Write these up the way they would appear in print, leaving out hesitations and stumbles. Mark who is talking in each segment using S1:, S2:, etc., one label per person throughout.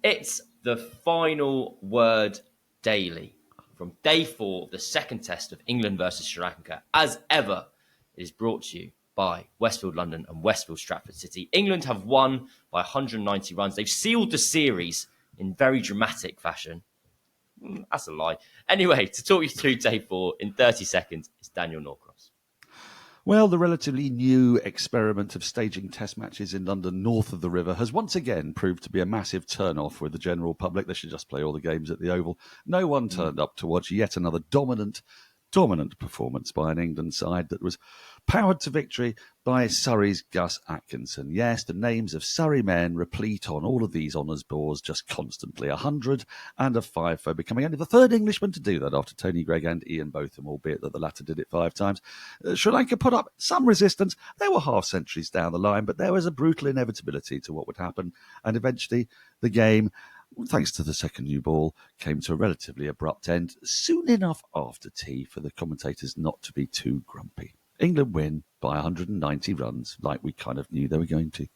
S1: It's the final word daily from day 4 of the second test of England versus Sri Lanka. As ever, it is brought to you by Westfield London and Westfield Stratford City. England have won by 190 runs. They've sealed the series in very dramatic fashion. That's a lie. Anyway, to talk you through day 4 in 30 seconds is Daniel Norcross.
S2: Well, the relatively new experiment of staging test matches in London north of the river has once again proved to be a massive turn-off with the general public. They should just play all the games at the Oval. No one turned up to watch yet another dominant performance by an England side that was powered to victory by Surrey's Gus Atkinson. Yes, the names of Surrey men replete on all of these honours boards just constantly. 100 and a 5 for becoming only the third Englishman to do that after Tony Greig and Ian Botham, albeit that the latter did it 5 times. Sri Lanka put up some resistance. They were half centuries down the line, but there was a brutal inevitability to what would happen. And eventually the game, thanks to the second new ball, came to a relatively abrupt end soon enough after tea for the commentators not to be too grumpy. England win by 190 runs, like we kind of knew they were going to.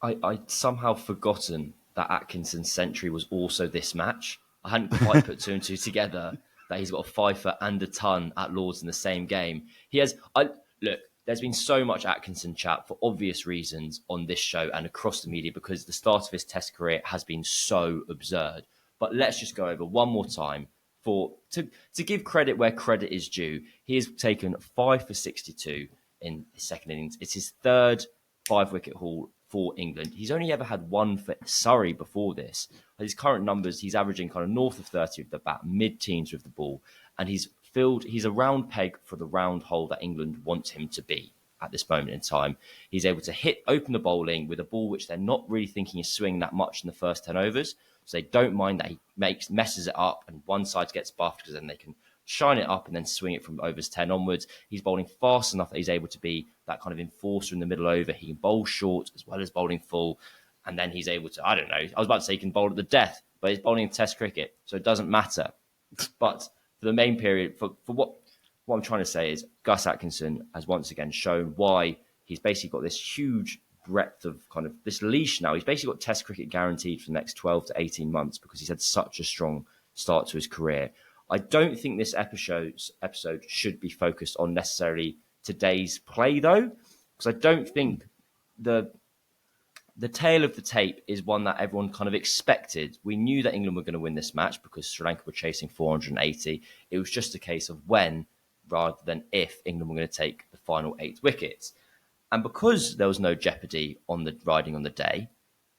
S1: I'd somehow forgotten that Atkinson's century was also this match. I hadn't quite put 2 and 2 together that he's got a 5 and a ton at Lords in the same game. Look, there's been so much Atkinson chat for obvious reasons on this show and across the media because the start of his test career has been so absurd. But let's just go over one more time to give credit where credit is due. He has taken 5 for 62 in his second innings. It's his third 5-wicket haul for England. He's only ever had 1 for Surrey before this. His current numbers, he's averaging kind of north of 30 with the bat, mid-teens with the ball, and he's a round peg for the round hole that England wants him to be at this moment in time. He's able to open the bowling with a ball which they're not really thinking is swinging that much in the first 10 overs. So they don't mind that he messes it up and one side gets buffed because then they can shine it up and then swing it from overs 10 onwards. He's bowling fast enough that he's able to be that kind of enforcer in the middle over. He can bowl short as well as bowling full. And then he's able to, I don't know, I was about to say he can bowl at the death, but he's bowling in Test cricket, so it doesn't matter. But for the main period, for what I'm trying to say is Gus Atkinson has once again shown why he's basically got this huge breadth of kind of this leash now. He's basically got Test cricket guaranteed for the next 12 to 18 months because he's had such a strong start to his career. I don't think this episode should be focused on necessarily today's play, though, because I don't think the tail of the tape is one that everyone kind of expected. We knew that England were going to win this match because Sri Lanka were chasing 480. It was just a case of when rather than if England were going to take the final 8 wickets. And because there was no jeopardy on the riding on the day,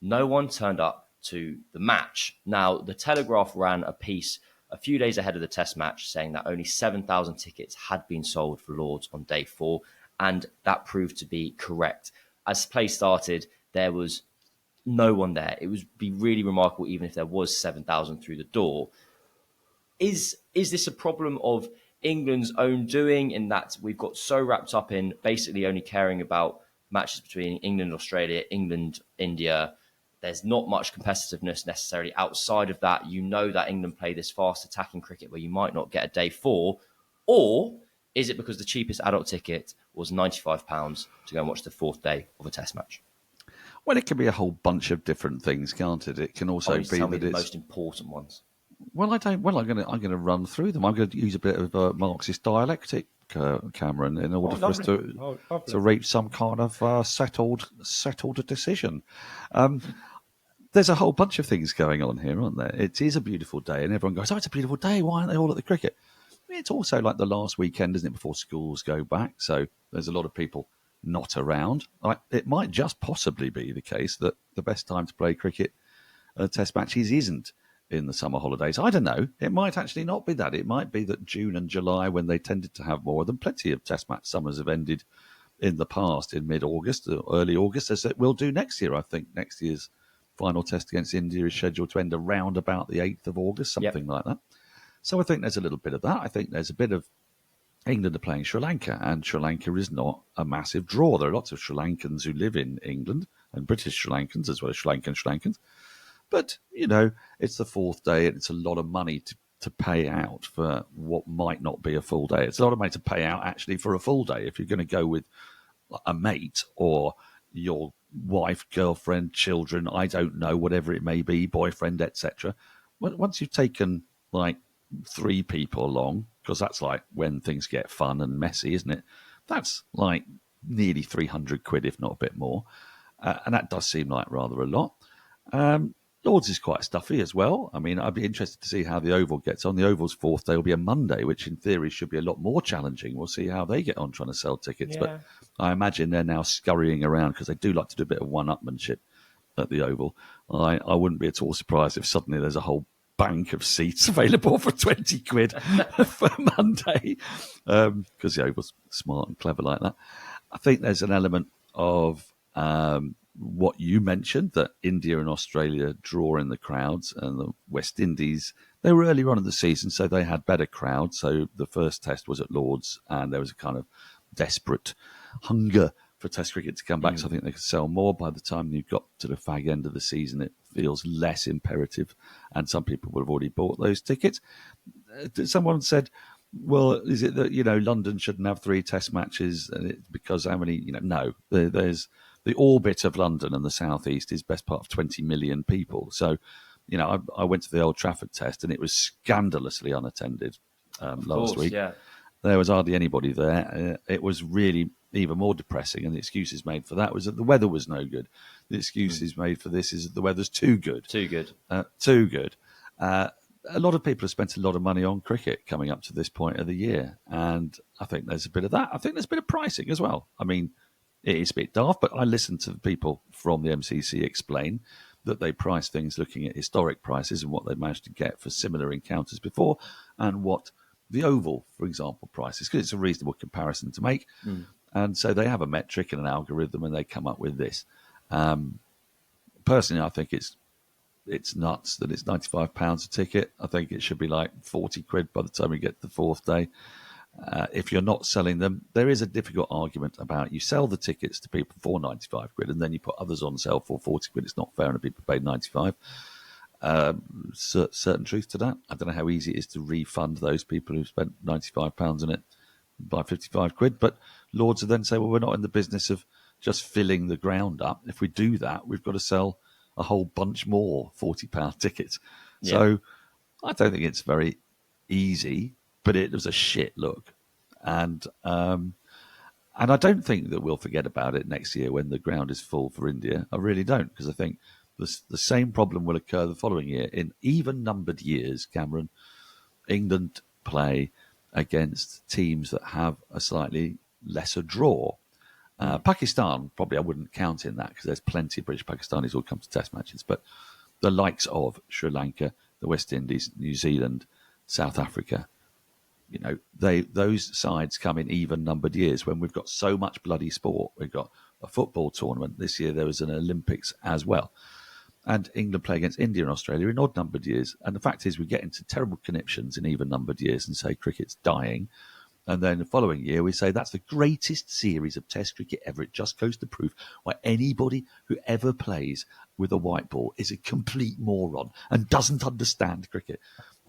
S1: no one turned up to the match. Now, the Telegraph ran a piece a few days ahead of the Test match saying that only 7,000 tickets had been sold for Lords on day 4, and that proved to be correct. As play started, there was no one there. It would be really remarkable even if there was 7,000 through the door. Is this a problem of England's own doing in that we've got so wrapped up in basically only caring about matches between England and Australia, England, India? There's not much competitiveness necessarily outside of that. You know that England play this fast attacking cricket where you might not get a day 4. Or is it because the cheapest adult ticket was £95 to go and watch the 4th day of a Test match?
S2: Well, it can be a whole bunch of different things, can't it? It can also be that
S1: the most important ones.
S2: Well, I'm going to run through them. I'm going to use a bit of Marxist dialectic, Cameron, in order for us to reach some kind of settled decision. There's a whole bunch of things going on here, aren't there? It is a beautiful day, and everyone goes, "Oh, it's a beautiful day. Why aren't they all at the cricket?" It's also like the last weekend, isn't it, before schools go back? So there's a lot of people not around. It might just possibly be the case that the best time to play cricket Test matches isn't in the summer holidays. I don't know. It might actually not be that. It might be that June and July, when they tended to have more of them, plenty of Test match summers have ended in the past in mid-August or early August, as it will do next year. I think next year's final Test against India is scheduled to end around about the 8th of August, something like that. So I think there's a little bit of that. I think there's a bit of England are playing Sri Lanka, and Sri Lanka is not a massive draw. There are lots of Sri Lankans who live in England, and British Sri Lankans as well as Sri Lankans. But, you know, it's the 4th day, and it's a lot of money to pay out for what might not be a full day. It's a lot of money to pay out, actually, for a full day. If you're going to go with a mate or you're wife, girlfriend, children, I don't know, whatever it may be, boyfriend, etc. Once you've taken like 3 people along, because that's like when things get fun and messy, isn't it? That's like nearly 300 quid, if not a bit more. And that does seem like rather a lot. Lords is quite stuffy as well. I mean, I'd be interested to see how the Oval gets on. The Oval's 4th day will be a Monday, which in theory should be a lot more challenging. We'll see how they get on trying to sell tickets.
S1: Yeah.
S2: But I imagine they're now scurrying around because they do like to do a bit of one-upmanship at the Oval. I wouldn't be at all surprised if suddenly there's a whole bank of seats available for 20 quid for Monday, because the Oval's smart and clever like that. I think there's an element of what you mentioned, that India and Australia draw in the crowds, and the West Indies, they were earlier on in the season, so they had better crowds. So the first test was at Lords, and there was a kind of desperate hunger for Test cricket to come back. So I think they could sell more. By the time you got to the fag end of the season, it feels less imperative, and some people would have already bought those tickets. Someone said, well, is it that, London shouldn't have 3 test matches because how many, no, there's the orbit of London and the southeast is best part of 20 million people. So, I went to the Old Trafford test and it was scandalously unattended last week.
S1: Yeah.
S2: There was hardly anybody there. It was really even more depressing, and the excuses made for that was that the weather was no good. The excuses made for this is that the weather's too good.
S1: Too good.
S2: Too good. A lot of people have spent a lot of money on cricket coming up to this point of the year, and I think there's a bit of that. I think there's a bit of pricing as well. I mean, it is a bit daft, but I listened to the people from the MCC explain that they price things looking at historic prices and what they've managed to get for similar encounters before, and what the Oval, for example, prices, because it's a reasonable comparison to make. And so they have a metric and an algorithm, and they come up with this. Personally, I think it's nuts that it's £95 a ticket. I think it should be like 40 quid by the time we get to the 4th day. If you're not selling them, there is a difficult argument about you sell the tickets to people for 95 quid and then you put others on sale for 40 quid. It's not fair and people paid 95. Certain truth to that. I don't know how easy it is to refund those people who spent £95 on it by 55 quid. But Lords will then say, well, we're not in the business of just filling the ground up. If we do that, we've got to sell a whole bunch more £40 tickets. Yeah. So I don't think it's very easy, but it was a shit look. And I don't think that we'll forget about it next year when the ground is full for India. I really don't, because I think the same problem will occur the following year. In even-numbered years, Cameron, England play against teams that have a slightly lesser draw. Pakistan, probably I wouldn't count in that because there's plenty of British Pakistanis who will come to test matches. But the likes of Sri Lanka, the West Indies, New Zealand, South Africa, those sides come in even-numbered years when we've got so much bloody sport. We've got a football tournament. This year there was an Olympics as well. And England play against India and Australia in odd-numbered years. And the fact is we get into terrible conniptions in even-numbered years and say cricket's dying. And then the following year we say that's the greatest series of Test cricket ever. It just goes to prove why anybody who ever plays with a white ball is a complete moron and doesn't understand cricket.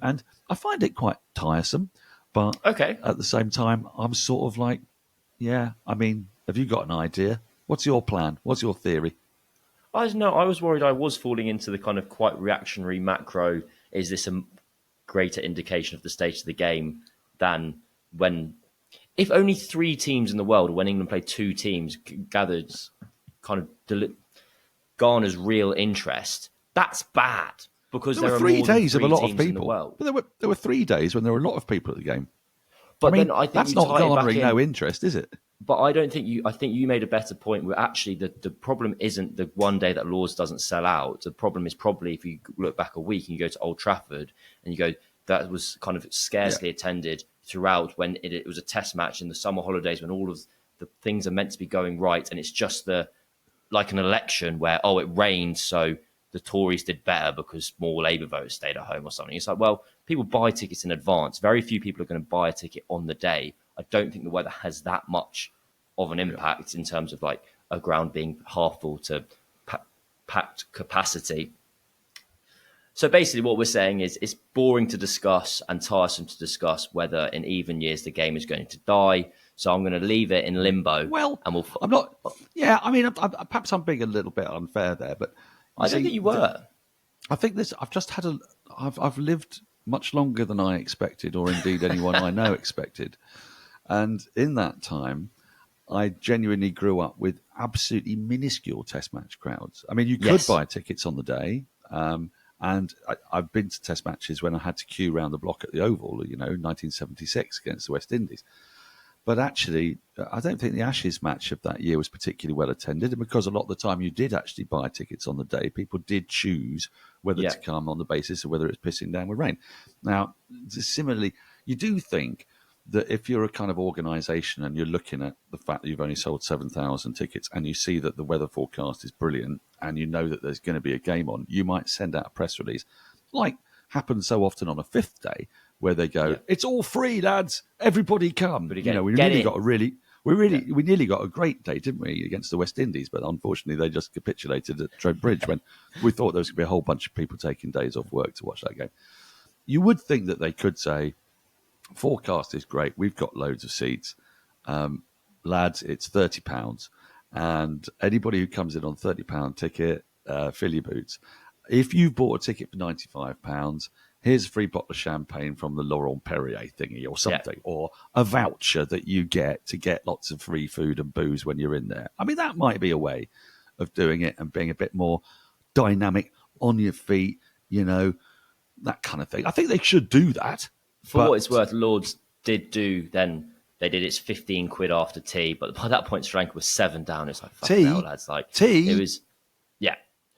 S2: And I find it quite tiresome. But at the same time, I'm sort of like, yeah, I mean, have you got an idea? What's your plan? What's your theory?
S1: I don't know. I was worried I was falling into the kind of quite reactionary macro. Is this a greater indication of the state of the game than when, if only 3 teams in the world, when England played 2 teams, gathered kind of garners real interest? That's bad because there were 3 days of a lot of people.
S2: But there were 3 days when there were a lot of people at the game.
S1: But then I think
S2: that's not garnering no interest, is it?
S1: But I don't think you. I think you made a better point where actually the problem isn't the one day that Lords doesn't sell out. The problem is probably if you look back a week and you go to Old Trafford and you go, that was kind of scarcely attended throughout when it was a test match in the summer holidays when all of the things are meant to be going right, and it's just like an election where it rained, so the Tories did better because more Labour voters stayed at home or something. It's like, well, people buy tickets in advance. Very few people are going to buy a ticket on the day. I don't think the weather has that much of an impact in terms of like a ground being half full to packed capacity. So basically what we're saying is it's boring to discuss and tiresome to discuss whether in even years the game is going to die. So I'm going to leave it in limbo.
S2: Well,
S1: and
S2: I'm not. Yeah, I mean, perhaps I'm being a little bit unfair there, but
S1: I don't think you were.
S2: I think this. I've just had a. I've lived much longer than I expected, or indeed anyone I know expected, and in that time, I genuinely grew up with absolutely minuscule Test match crowds. I mean, you could buy tickets on the day, and I've been to Test matches when I had to queue round the block at the Oval, 1976 against the West Indies. But actually, I don't think the Ashes match of that year was particularly well attended, and because a lot of the time you did actually buy tickets on the day, people did choose whether to come on the basis of whether it's pissing down with rain. Now, similarly, you do think that if you're a kind of organisation and you're looking at the fact that you've only sold 7,000 tickets and you see that the weather forecast is brilliant and you know that there's going to be a game on, you might send out a press release, like happens so often on a fifth day, where they go, "It's all free, lads! Everybody come!" We nearly got a great day, didn't we, against the West Indies? But unfortunately, they just capitulated at Trent Bridge when we thought there was going to be a whole bunch of people taking days off work to watch that game. You would think that they could say, "Forecast is great. We've got loads of seats, lads. It's £30, and anybody who comes in on £30 ticket, fill your boots. If you've bought a ticket for £95." Here's a free bottle of champagne from the Laurent Perrier thingy or something, or a voucher that you get to get lots of free food and booze when you're in there. I mean, that might be a way of doing it and being a bit more dynamic, on your feet, that kind of thing. I think they should do that.
S1: For what it's worth, Lords did do then. They did its £15 after tea, but by that point, Sri Lanka was 7 down. It's like, fucking hell, lads. Like,
S2: tea?
S1: It was,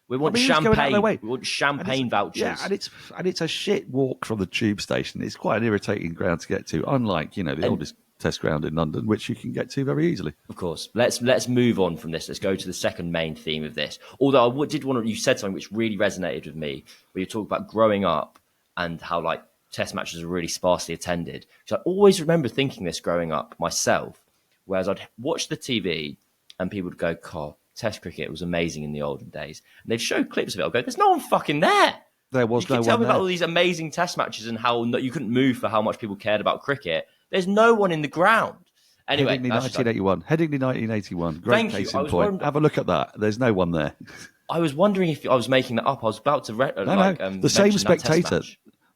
S1: We want champagne. We want champagne vouchers.
S2: Yeah, and it's a shit walk from the tube station. It's quite an irritating ground to get to, unlike the oldest Test ground in London, which you can get to very easily.
S1: Of course. Let's move on from this. Let's go to the second main theme of this. Although you said something which really resonated with me, where you talk about growing up and how Test matches are really sparsely attended. So I always remember thinking this growing up myself, whereas I'd watch the TV and people would go, "God, Test cricket was amazing in the olden days." And they'd show clips of it. I'd go, "There's no one fucking there."
S2: There was no one there. You
S1: tell me about all these amazing Test matches and how you couldn't move for how much people cared about cricket. There's no one in the ground. Anyway,
S2: Headingley 1981. Great case in point. Have a look at that. There's no one there.
S1: I was wondering if I was making that up. I was about to
S2: the same spectator.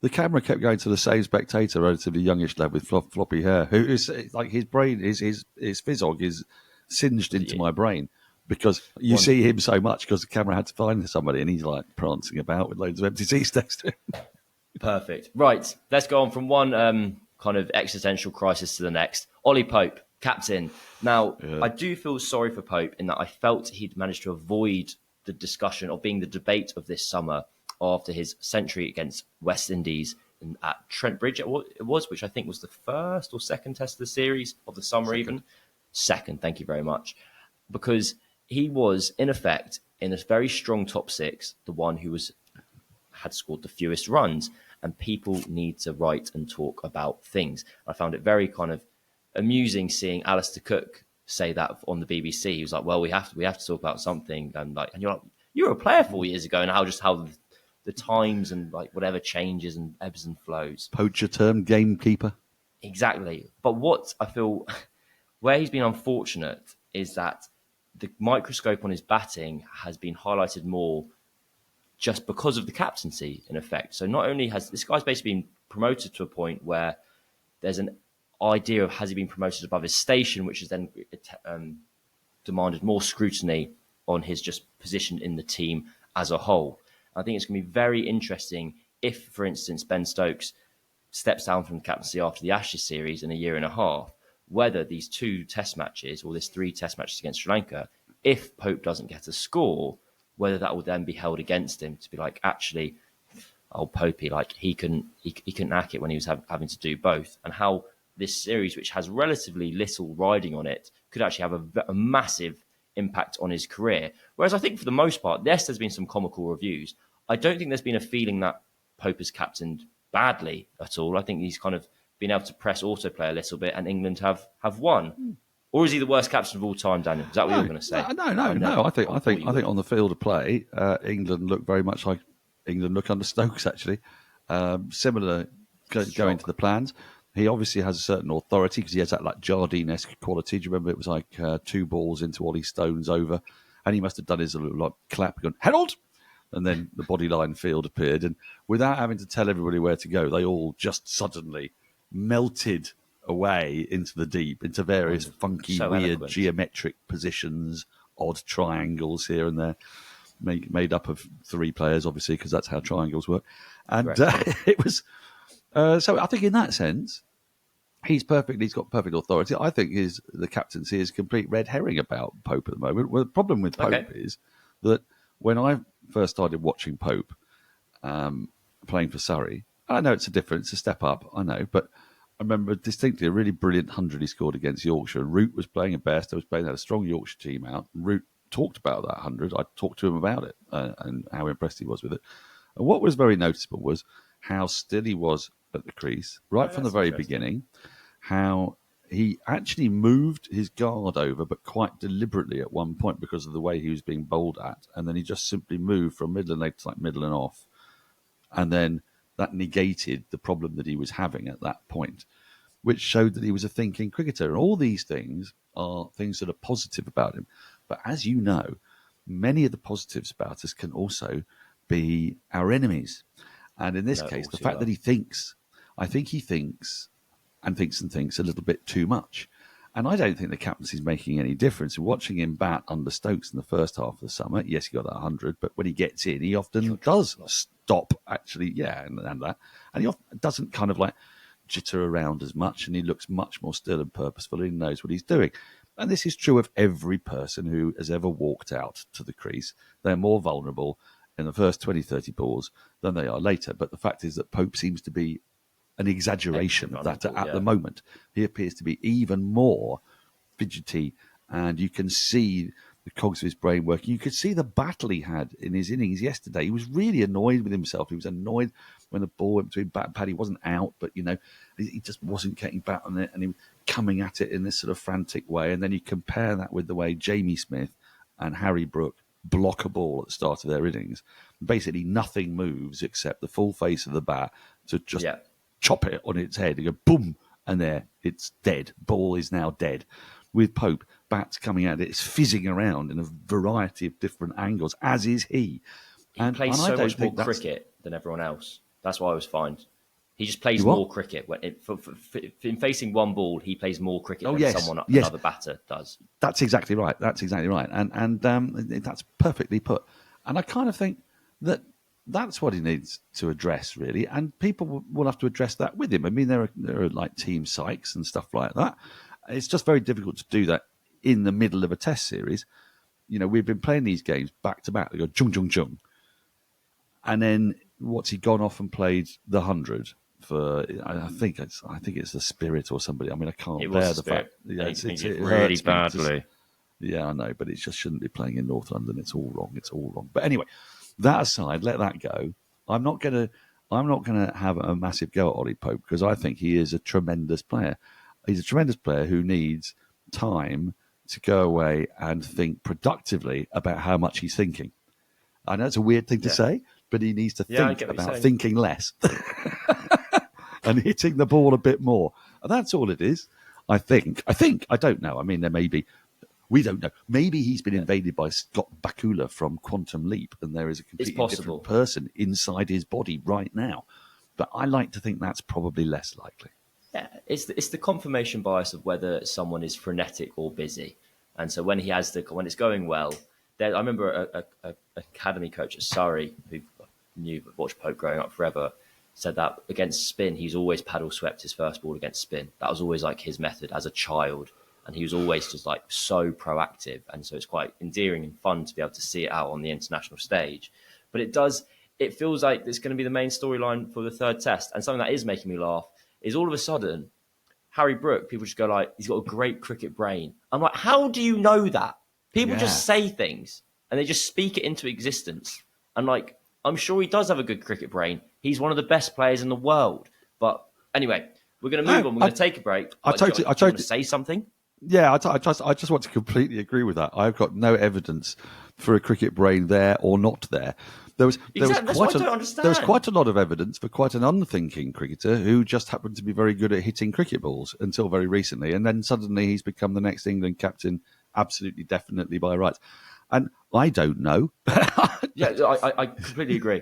S2: The camera kept going to the same spectator, relatively youngish lad with floppy hair, who is like his brain, his physog is singed into my brain. Because you see him so much because the camera had to find somebody and he's prancing about with loads of empty seats next to him.
S1: Perfect. Right. Let's go on from one kind of existential crisis to the next. Ollie Pope, captain. Now, I do feel sorry for Pope in that I felt he'd managed to avoid the discussion or being the debate of this summer after his century against West Indies at Trent Bridge. It was, which I think was the first or second test of the series of the summer even. Second, thank you very much. Because he was, in effect, in a very strong top six, the one who had scored the fewest runs, and people need to write and talk about things. I found it very kind of amusing seeing Alistair Cook say that on the BBC. He was like, "Well, we have to talk about something," and you're like, "You were a player 4 years ago, and how the times and whatever changes and ebbs and flows."
S2: Poacher term, gamekeeper.
S1: Exactly. But what I feel where he's been unfortunate is that the microscope on his batting has been highlighted more just because of the captaincy, in effect. So not only has this guy's basically been promoted to a point where there's an idea of has he been promoted above his station, which has then demanded more scrutiny on his just position in the team as a whole. I think it's going to be very interesting if, for instance, Ben Stokes steps down from the captaincy after the Ashes series in a year and a half, whether these 2 test matches or this 3 test matches against Sri Lanka, if Pope doesn't get a score, whether that will then be held against him to be like, actually, old Popey, he couldn't hack it when he was having to do both, and how this series, which has relatively little riding on it, could actually have a massive impact on his career. Whereas I think for the most part, yes, there's been some comical reviews. I don't think there's been a feeling that Pope has captained badly at all. I think he's kind of been able to press autoplay a little bit, and England have won. Or is he the worst captain of all time, Daniel? Is that what you're going to say?
S2: No. I think on the field of play, England look very much like England look under Stokes. Actually, similar going to the plans. He obviously has a certain authority because he has that like Jardine-esque quality. Do you remember it was like 2 balls into Ollie Stone's over, and he must have done his little like clap, going Herald, and then the bodyline field appeared, and without having to tell everybody where to go, they all just suddenly melted away into the deep, into various funky, weird
S1: eloquent.
S2: Geometric positions, odd triangles here and there, made up of 3 players, obviously, because that's how triangles work. And it was so. I think in that sense, he's got perfect authority. I think the captaincy is a complete red herring about Pope at the moment. Well, the problem with Pope is that when I first started watching Pope playing for Surrey, I know it's a step up, I know, but I remember distinctly a really brilliant 100 he scored against Yorkshire. And Root was playing at best. Had a strong Yorkshire team out. And Root talked about that 100. I talked to him about it and how impressed he was with it. And what was very noticeable was how still he was at the crease right from the very beginning, how he actually moved his guard over, but quite deliberately at one point because of the way he was being bowled at. And then he just simply moved from middle and late to like middle and off. And then that negated the problem that he was having at that point, which showed that he was a thinking cricketer. And all these things are things that are positive about him. But as you know, many of the positives about us can also be our enemies. And in this case, the fact that he thinks, I think he thinks and thinks a little bit too much. And I don't think the captaincy is making any difference. Watching him bat under Stokes in the first half of the summer, yes, he got that 100, but when he gets in, he often does stop, actually, and that. And he often doesn't kind of like jitter around as much, and he looks much more still and purposeful, and he knows what he's doing. And this is true of every person who has ever walked out to the crease. They're more vulnerable in the first 20, 30 balls than they are later. But the fact is that Pope seems to be an exaggeration of that at the moment. He appears to be even more fidgety, and you can see the cogs of his brain working. You could see the battle he had in his innings yesterday. He was really annoyed with himself. He was annoyed when the ball went between bat and pad. He wasn't out, but, he just wasn't getting back on it, and he was coming at it in this sort of frantic way. And then you compare that with the way Jamie Smith and Harry Brook block a ball at the start of their innings. Basically, nothing moves except the full face of the bat to just chop it on its head. You go, boom, and there, it's dead. Ball is now dead. With Pope, bats coming at it, it's fizzing around in a variety of different angles, as is he.
S1: He plays so much more cricket than everyone else. That's what I always find. He just plays more cricket. In facing one ball, he plays more cricket than another batter does.
S2: That's exactly right. And that's perfectly put. And I kind of think that that's what he needs to address, really. And people will have to address that with him. I mean, there are like team psychs and stuff like that. It's just very difficult to do that in the middle of a test series. We've been playing these games back to back. They go chung, chung, chung. And then what's he gone off and played the 100 for? I think it's the Spirit or somebody. I mean, I can't bear the fact.
S1: Yeah, it really badly.
S2: I know, but it just shouldn't be playing in North London. It's all wrong. But anyway, that aside, let that go. I'm not gonna have a massive go at Ollie Pope because I think he is a tremendous player. He's a tremendous player who needs time to go away and think productively about how much he's thinking. I know it's a weird thing to say, but he needs to think about thinking less and hitting the ball a bit more. And that's all it is. I think. I don't know. I mean, we don't know. Maybe he's been invaded by Scott Bakula from Quantum Leap, and there is a completely different person inside his body right now. But I like to think that's probably less likely.
S1: Yeah, it's the confirmation bias of whether someone is frenetic or busy. And so when it's going well, I remember a academy coach at Surrey who watched Pope growing up forever said that against spin, he's always paddle swept his first ball against spin. That was always like his method as a child. And he was always just like so proactive. And so it's quite endearing and fun to be able to see it out on the international stage. But it feels like it's going to be the main storyline for the third test. And something that is making me laugh is all of a sudden, Harry Brook, people just go like, he's got a great cricket brain. I'm like, how do you know that? People just say things and they just speak it into existence. And like, I'm sure he does have a good cricket brain. He's one of the best players in the world. But anyway, we're going to move on. We're going to take a break.
S2: I totally
S1: say something.
S2: Yeah, I just want to completely agree with that. I've got no evidence for a cricket brain there or not there. There was
S1: That's what I don't understand.
S2: There was quite a lot of evidence for quite an unthinking cricketer who just happened to be very good at hitting cricket balls until very recently, and then suddenly he's become the next England captain, absolutely, definitely by rights. And I don't know.
S1: Yeah, I completely agree.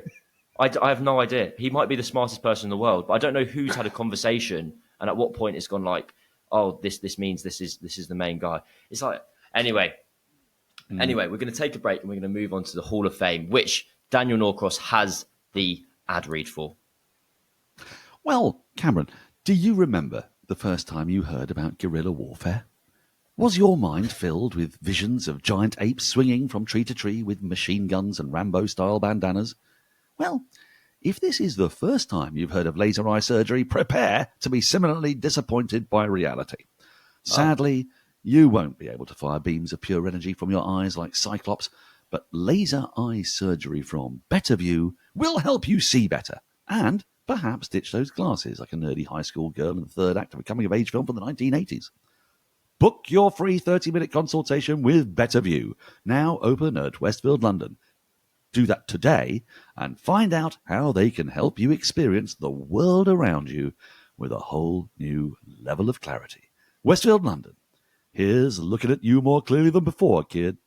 S1: I have no idea. He might be the smartest person in the world, but I don't know who's had a conversation and at what point it's gone like, oh, this means this is the main guy. It's like anyway, we're going to take a break and we're going to move on to the Hall of Fame, which Daniel Norcross has the ad read for.
S2: Well, Cameron, do you remember the first time you heard about guerrilla warfare? Was your mind filled with visions of giant apes swinging from tree to tree with machine guns and Rambo-style bandanas? Well, if this is the first time you've heard of laser eye surgery, prepare to be similarly disappointed by reality. Sadly, you won't be able to fire beams of pure energy from your eyes like Cyclops, but laser eye surgery from Better View will help you see better and perhaps ditch those glasses like a nerdy high school girl in the third act of a coming-of-age film from the 1980s. Book your free 30-minute consultation with Better View, now open at Westfield, London. Do that today and find out how they can help you experience the world around you with a whole new level of clarity. Westfield, London. Here's looking at you more clearly than before, kid.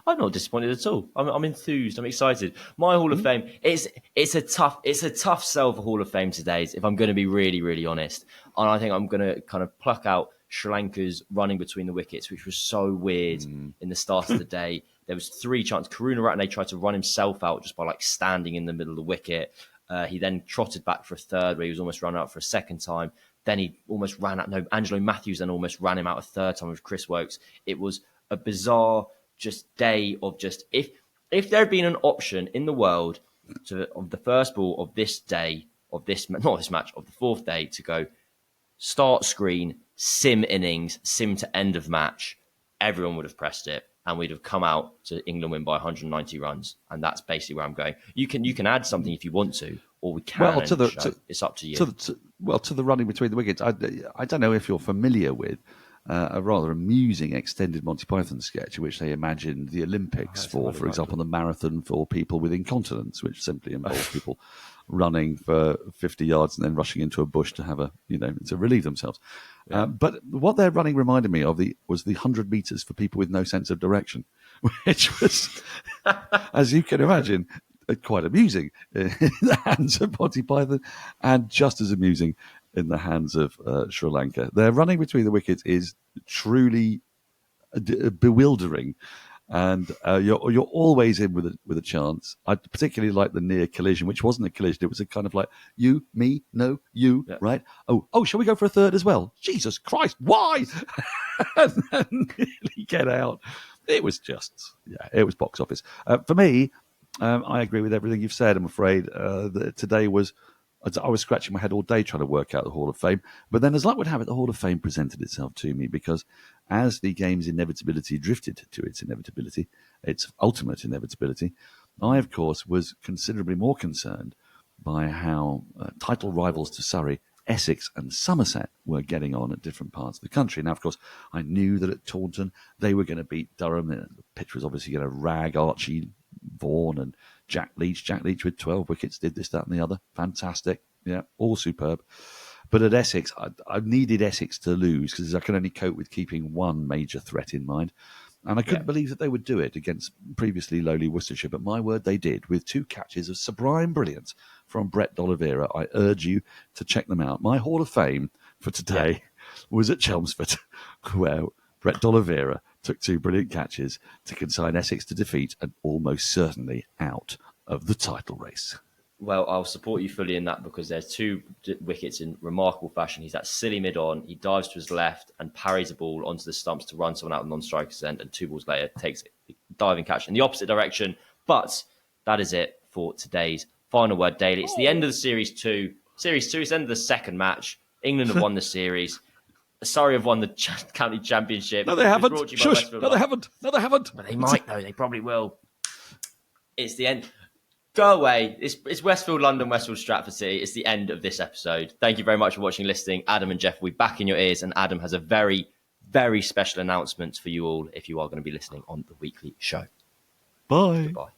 S1: I'm not disappointed at all. I'm enthused. I'm excited. My Hall of Fame, it's a tough sell for Hall of Fame today, if I'm going to be really, really honest. And I think I'm going to kind of pluck out Sri Lanka's running between the wickets, which was so weird in the start of the day. There was 3 chances. Karunaratne tried to run himself out just by like standing in the middle of the wicket. He then trotted back for a third where he was almost run out for a second time. Then he almost ran out. No, Angelo Matthews then almost ran him out a third time with Chris Wokes. It was a bizarre day of just if there had been an option in the world of the first ball of this day of this not this match of the 4th day to go start screen, sim innings, sim to end of match, everyone would have pressed it and we'd have come out to England win by 190 runs. And that's basically where I'm going. You can add something if you want to, or we can. It's up to you.
S2: To the running between the wickets, I don't know if you're familiar with a rather amusing extended Monty Python sketch in which they imagined the Olympics for example, the marathon for people with incontinence, which simply involves people running for 50 yards and then rushing into a bush to have to relieve themselves. Yeah. But what their running reminded me of was the 100 meters for people with no sense of direction, which was, as you can imagine, quite amusing in the hands of Monty Python and just as amusing in the hands of Sri Lanka. Their running between the wickets is truly bewildering, and you're always in with a chance. I particularly like the near collision, which wasn't a collision; it was a kind of like you, me, no, you, right? Oh, shall we go for a third as well? Jesus Christ, why? And then nearly get out. It was just, it was box office for me. I agree with everything you've said. I'm afraid that today was. I was scratching my head all day trying to work out the Hall of Fame. But then, as luck would have it, the Hall of Fame presented itself to me because as the game's inevitability drifted to its inevitability, its ultimate inevitability, I, of course, was considerably more concerned by how title rivals to Surrey, Essex and Somerset, were getting on at different parts of the country. Now, of course, I knew that at Taunton they were going to beat Durham. The pitch was obviously going to rag Archie Vaughan and Jack Leach. Jack Leach with 12 wickets did this, that and the other. Fantastic. Yeah, all superb. But at Essex, I needed Essex to lose because I can only cope with keeping one major threat in mind. And I couldn't believe that they would do it against previously lowly Worcestershire. But my word, they did, with 2 catches of sublime brilliance from Brett D'Oliveira. I urge you to check them out. My Hall of Fame for today was at Chelmsford, where Brett D'Oliveira took 2 brilliant catches to consign Essex to defeat and almost certainly out of the title race.
S1: Well, I'll support you fully in that because there's 2 wickets in remarkable fashion. He's that silly mid-on. He dives to his left and parries a ball onto the stumps to run someone out of non-striker's end, and 2 balls later takes a diving catch in the opposite direction. But that is it for today's Final Word Daily. It's the end of the Series 2. Series 2 is the end of the second match. England have won the series. Surrey have won the county championship.
S2: No, they haven't. Shush. No, they haven't.
S1: But they might, though. They probably will. It's the end. Go away. It's Westfield London, Westfield Stratford City. It's the end of this episode. Thank you very much for watching and listening. Adam and Jeff will be back in your ears, and Adam has a very, very special announcement for you all if you are going to be listening on the weekly show.
S2: Bye.
S1: Goodbye.